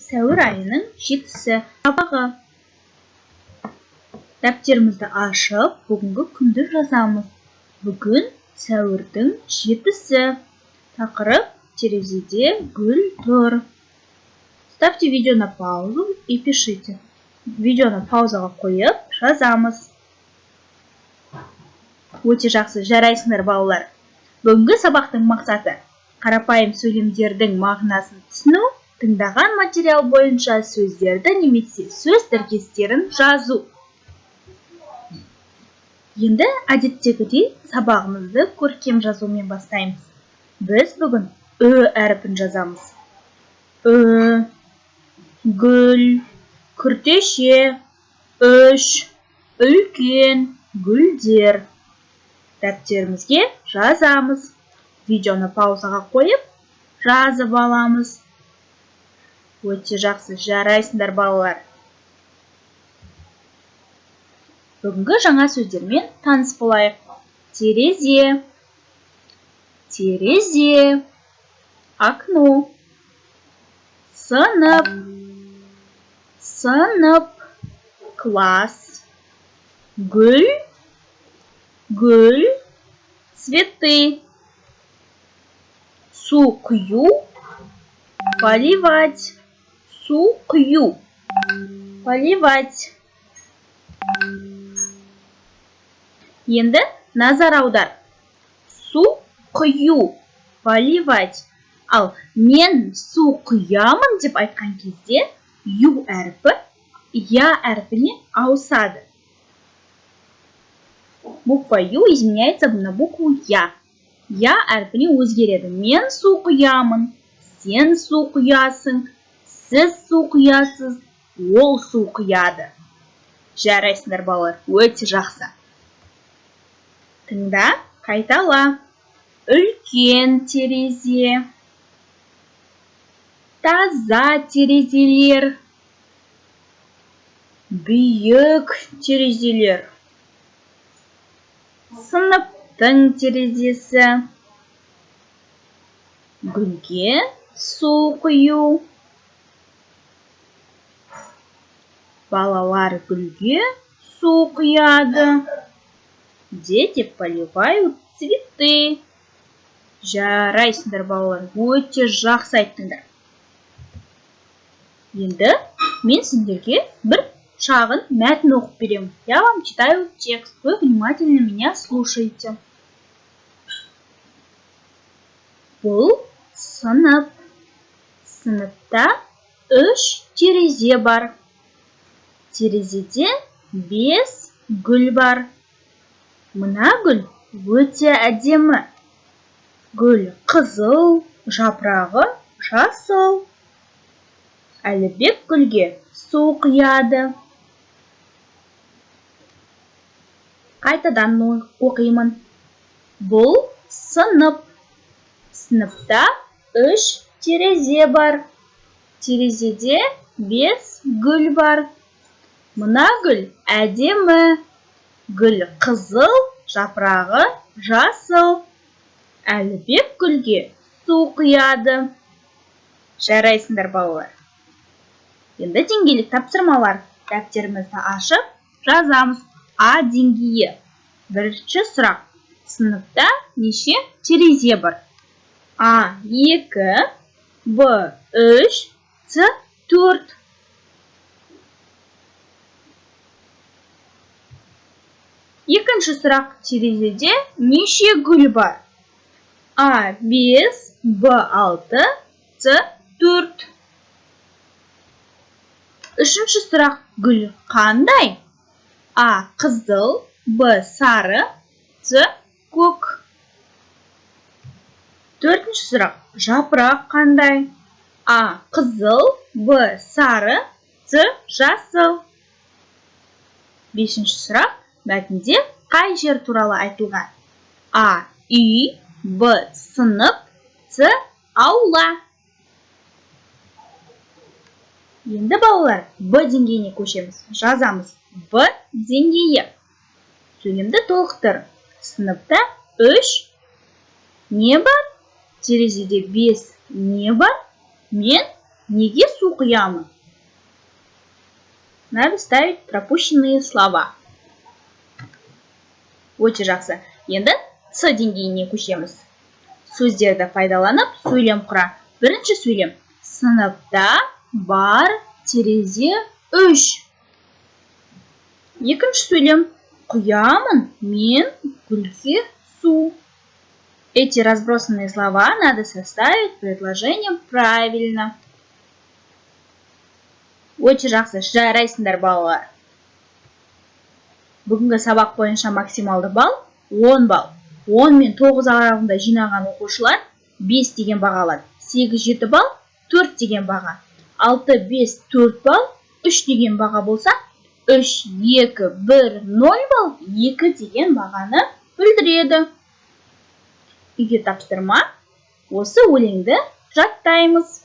сәуір айының 7-сі сабағы. Дәптерімізді ашып, бүгінгі күнді жазамыз. Бүгін сәуірдің 7-сі. Тақырып: терезеде гүл тұр. Ставьте видео на паузу и пишите. Видеоны паузаға қойып жазамыз. Өте жақсы, жарайсыңдар балалар. Бүгінгі сабақтың мақсаты: қарапайым сөйлемдердің мағынасын түсіну, тыңдаған материал бойынша сөздерді немесе сөз тіркестерін жазу. Енді әдеттегідей сабағымызды көркем жазумен бастаймыз. Біз бүгін Ү әріпін жазамыз. Ү, гүл, күртеше, үш, үлкен, гүлдер. Дәптерімізге жазамыз. Видеоны паузаға қойып, жазып аламыз. Өте жақсы, жарайсыңдар балалар. Бүгінгі жаңа сөздермен таныс болайық. Терезе, терезе, окно, сынып, сынып, класс, гүл, гүл, цветы, су құю, поливать, су құю, поливать. Енді назар аудар. Су құю, поливать. Ал мен су құямын деп айтқан кезде ю әріпі я әрпіне ауысады. Буква ю изменяется на букву я. Я әрпіне өзгереді. Мен су құямын, сен су құясың, сіз су құясыз, ол су құяды. Жарайсыңдар балалар, өте жақсы. Тыңда, қайтала. Үлкен терезе, таза терезелер, бүйік терезелер, сыныптың терезесі, гүлге су құю. Балалар гүлге су құяды. Дети поливают цветы. Жарайсыңдар балалар, өте жақсы айттыңдар. Енді мен сіздерге бір шағын мәтін оқып беремін. Я вам читаю текст. Вы внимательно меня слушайте. Бұл сынып. Сыныпта 3 терезе бар. Терезеде 5 гүл бар. Мына гүл өте әдемі. Гүл қызыл, жапырағы жасыл. Әлібек гүлге су құяды. Қайтадан оқимын. Бұл сынып. Сыныпта 3 терезе бар. Терезеде 5 гүл бар. Мына гүл әдемі. Гүл қызыл, жапырағы жасыл. Әлібек гүлге су құяды. Жарайсыңдар балалар. Енді деңгейлік тапсырмалар. Дәптерімізді ашып жазамыз. А деңгейі. Бірінші сұрақ. Сыныпта неше терезе бар? А 2, Б 3, С 4. Екінші сұрақ. Терезеде неше гүл бар? А 5, Б 6, С 4. Үшінші сұрақ. Гүл қандай? А қызыл, Б сары, С көк. Төртінші сұрақ. Жапырақ қандай? А қызыл, Б сары, С жасыл. Бесінші сұрақ. Мәтінде қай жер туралы айтылған? А үй, Б сынып, С аула. Енді балалар, Б деңгейіне көшеміз. Жазамыз. Б деңгейі. Сөйлемді толықтыр. Сыныпта 3 не бар? Терезеде 5 не бар? Мен неге су құямын? Надо ставить пропущенные слова. Өте жақсы. Енді С деңгейіне көшеміз. Сөздерді пайдаланып, сөйлем құра. Бірінші сөйлем. Сыныпта бар терезе 3. Екінші сөйлем. Құямын мен гүлге су. Эти разбросанные слова надо составить предложением правильно. Өте жақсы, жарайсыңдар балалар. Бүгінгі сабақ бойынша максималды балл 10 балл. 10 мен 9 аралығында жинаған оқушылар 5 деген баға алады. 8-7 балл 4 деген баға. 6-5 4 балл 3 деген баға болса, 3-2-1-0 балл 2 деген бағаны білдіреді. Үйге тапсырма. Осы өлеңді жаттаймыз.